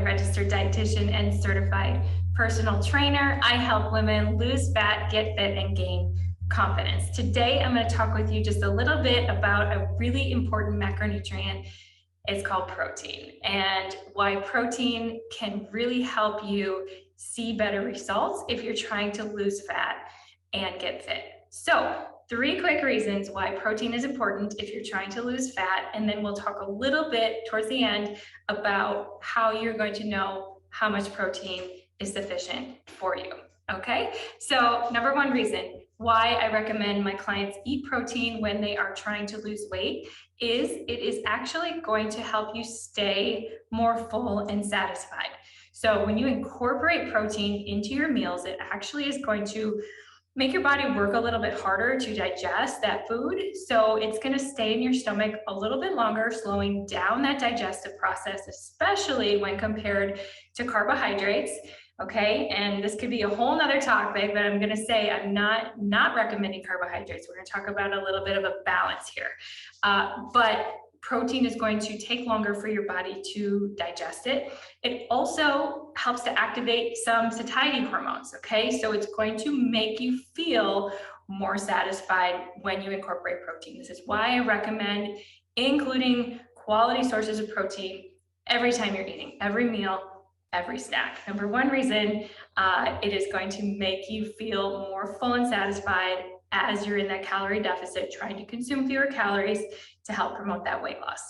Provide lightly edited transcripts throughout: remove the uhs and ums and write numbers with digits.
a registered dietitian and certified personal trainer. I help women lose fat, get fit, and gain confidence. Today, I'm going to talk with you just a little bit about a really important macronutrient. It's called protein, and why protein can really help you see better results if you're trying to lose fat and get fit. So 3 quick reasons why protein is important if you're trying to lose fat, and then we'll talk a little bit towards the end about how you're going to know how much protein is sufficient for you. Okay, so number 1 reason why I recommend my clients eat protein when they are trying to lose weight is it is actually going to help you stay more full and satisfied. So when you incorporate protein into your meals, it actually is going to make your body work a little bit harder to digest that food. So it's going to stay in your stomach a little bit longer, slowing down that digestive process, especially when compared to carbohydrates. Okay, and this could be a whole nother topic, but I'm going to say I'm not recommending carbohydrates. We're going to talk about a little bit of a balance here. But protein is going to take longer for your body to digest it. It also helps to activate some satiety hormones, okay? So it's going to make you feel more satisfied when you incorporate protein. This is why I recommend including quality sources of protein every time you're eating, every meal, every snack. Number 1 reason, it is going to make you feel more full and satisfied as you're in that calorie deficit, trying to consume fewer calories to help promote that weight loss.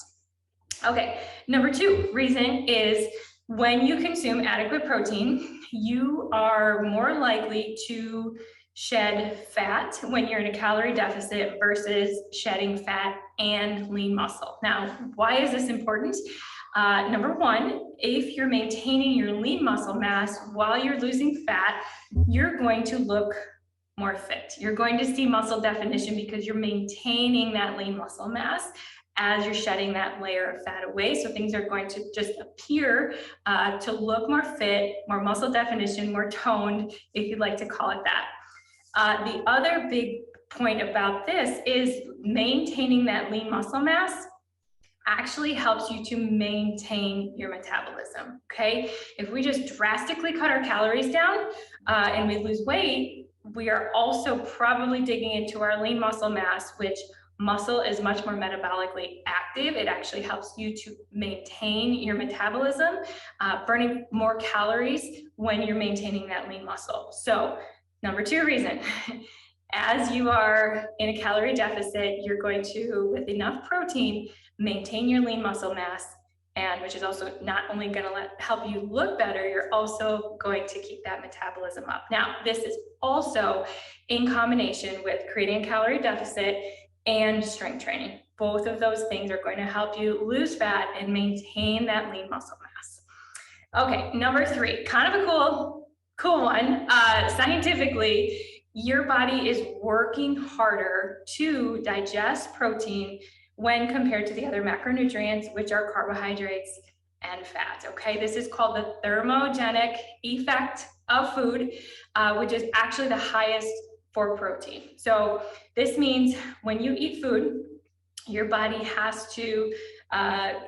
Okay, number 2 reason is when you consume adequate protein, you are more likely to shed fat when you're in a calorie deficit versus shedding fat and lean muscle. Now, why is this important? Number 1, if you're maintaining your lean muscle mass while you're losing fat, you're going to look more fit. You're going to see muscle definition because you're maintaining that lean muscle mass as you're shedding that layer of fat away. So things are going to just appear to look more fit, more muscle definition, more toned, if you'd like to call it that. The other big point about this is maintaining that lean muscle mass actually helps you to maintain your metabolism, okay? If we just drastically cut our calories down and we lose weight, we are also probably digging into our lean muscle mass, which muscle is much more metabolically active. It actually helps you to maintain your metabolism, burning more calories when you're maintaining that lean muscle. So number 2 reason, as you are in a calorie deficit, you're going to, with enough protein, maintain your lean muscle mass, and which is also not only going to help you look better, you're also going to keep that metabolism up. Now, this is also in combination with creating a calorie deficit and strength training. Both of those things are going to help you lose fat and maintain that lean muscle mass. Okay, number 3, kind of a cool one. Scientifically, your body is working harder to digest protein when compared to the other macronutrients, which are carbohydrates and fat, okay? This is called the thermogenic effect of food, which is actually the highest for protein. So this means when you eat food, your body has to,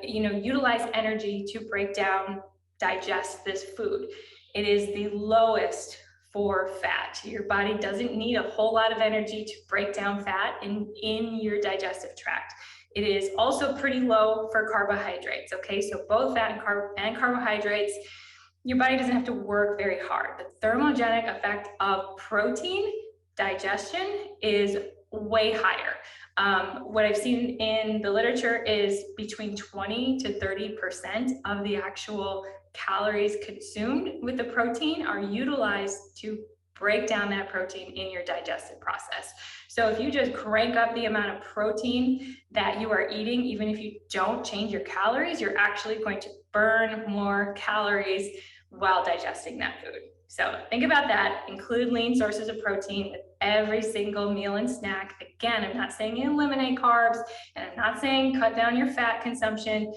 utilize energy to break down, digest this food. It is the lowest for fat. Your body doesn't need a whole lot of energy to break down fat in your digestive tract. It is also pretty low for carbohydrates, okay? So both fat and carbohydrates, your body doesn't have to work very hard. The thermogenic effect of protein digestion is way higher. What I've seen in the literature is between 20 to 30% of the actual calories consumed with the protein are utilized to break down that protein in your digestive process. So if you just crank up the amount of protein that you are eating, even if you don't change your calories, you're actually going to burn more calories while digesting that food. So think about that. Include lean sources of protein with every single meal and snack. Again, I'm not saying eliminate carbs, and I'm not saying cut down your fat consumption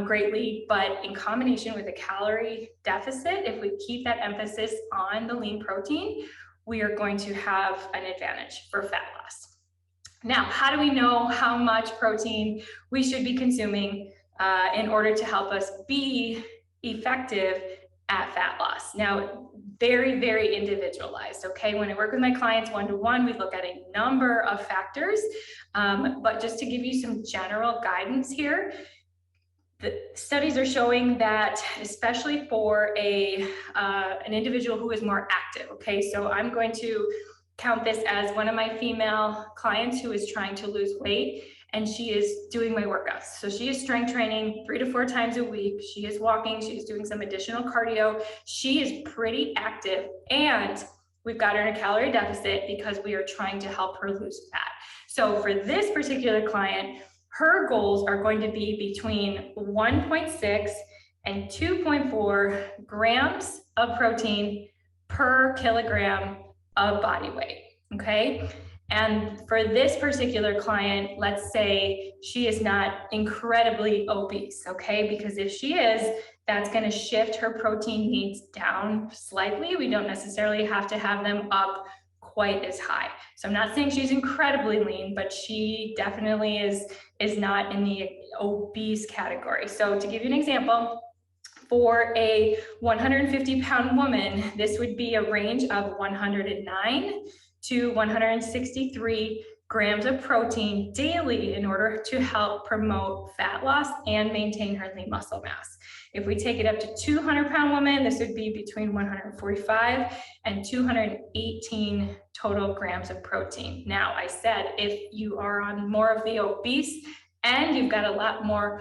greatly, but in combination with a calorie deficit, if we keep that emphasis on the lean protein, we are going to have an advantage for fat loss. Now, how do we know how much protein we should be consuming in order to help us be effective at fat loss. Now, very, very individualized, okay? When I work with my clients one-to-one, we look at a number of factors, but just to give you some general guidance here, the studies are showing that, especially for an individual who is more active, okay? So I'm going to count this as one of my female clients who is trying to lose weight, and she is doing my workouts. So she is strength training 3 to 4 times a week. She is walking, she's doing some additional cardio. She is pretty active, and we've got her in a calorie deficit because we are trying to help her lose fat. So for this particular client, her goals are going to be between 1.6 and 2.4 grams of protein per kilogram of body weight, okay? And for this particular client, let's say she is not incredibly obese, okay? Because if she is, that's gonna shift her protein needs down slightly. We don't necessarily have to have them up quite as high. So I'm not saying she's incredibly lean, but she definitely is not in the obese category. So to give you an example, for a 150-pound woman, this would be a range of 109 to 163 grams of protein daily in order to help promote fat loss and maintain her lean muscle mass. If we take it up to 200-pound woman, this would be between 145 and 218 total grams of protein. Now, I said if you are on more of the obese and you've got a lot more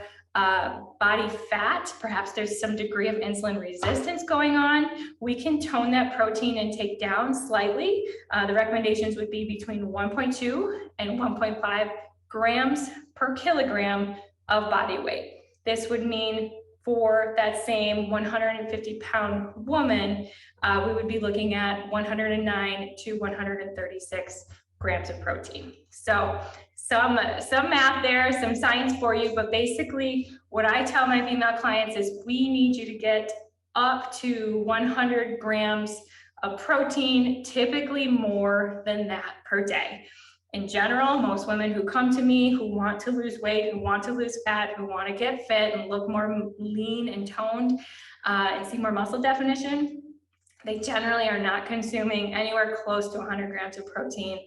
body fat, perhaps there's some degree of insulin resistance going on, we can tone that protein intake down slightly. The recommendations would be between 1.2 and 1.5 grams per kilogram of body weight. This would mean for that same 150-pound woman, we would be looking at 109 to 136 grams of protein. So some math there, some science for you, but basically what I tell my female clients is we need you to get up to 100 grams of protein, typically more than that per day. In general, most women who come to me who want to lose weight, who want to lose fat, who want to get fit and look more lean and toned and see more muscle definition, they generally are not consuming anywhere close to 100 grams of protein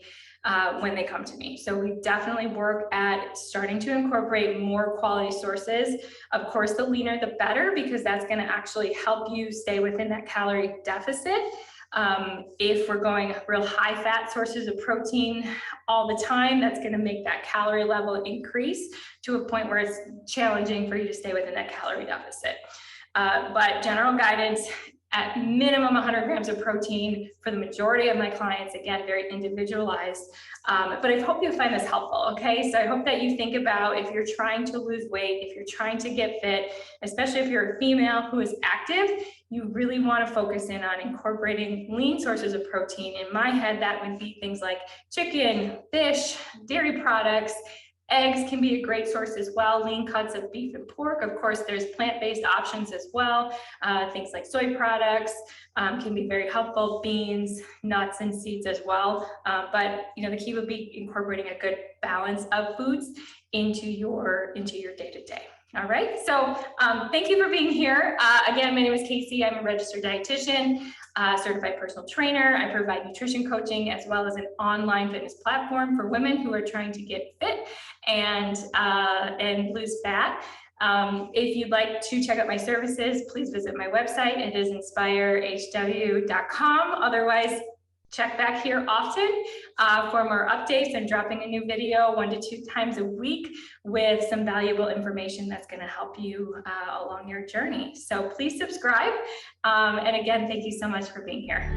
when they come to me. So we definitely work at starting to incorporate more quality sources. Of course, the leaner, the better, because that's going to actually help you stay within that calorie deficit. If we're going real high fat sources of protein all the time, that's going to make that calorie level increase to a point where it's challenging for you to stay within that calorie deficit. But general guidance, at minimum 100 grams of protein for the majority of my clients, again, very individualized. But I hope you find this helpful, okay? So I hope that you think about if you're trying to lose weight, if you're trying to get fit, especially if you're a female who is active, you really want to focus in on incorporating lean sources of protein. In my head, that would be things like chicken, fish, dairy products. Eggs can be a great source as well, lean cuts of beef and pork. Of course, there's plant-based options as well. Things like soy products can be very helpful, beans, nuts, and seeds as well. But the key would be incorporating a good balance of foods into your day-to-day. All right, so thank you for being here. Again, my name is Casey. I'm a registered dietitian, certified personal trainer. I provide nutrition coaching as well as an online fitness platform for women who are trying to get fit and lose fat. If you'd like to check out my services, please visit my website. It is inspirehw.com. Otherwise, check back here often for more updates. I'm dropping a new video 1 to 2 times a week with some valuable information that's going to help you along your journey. So please subscribe. And again, thank you so much for being here.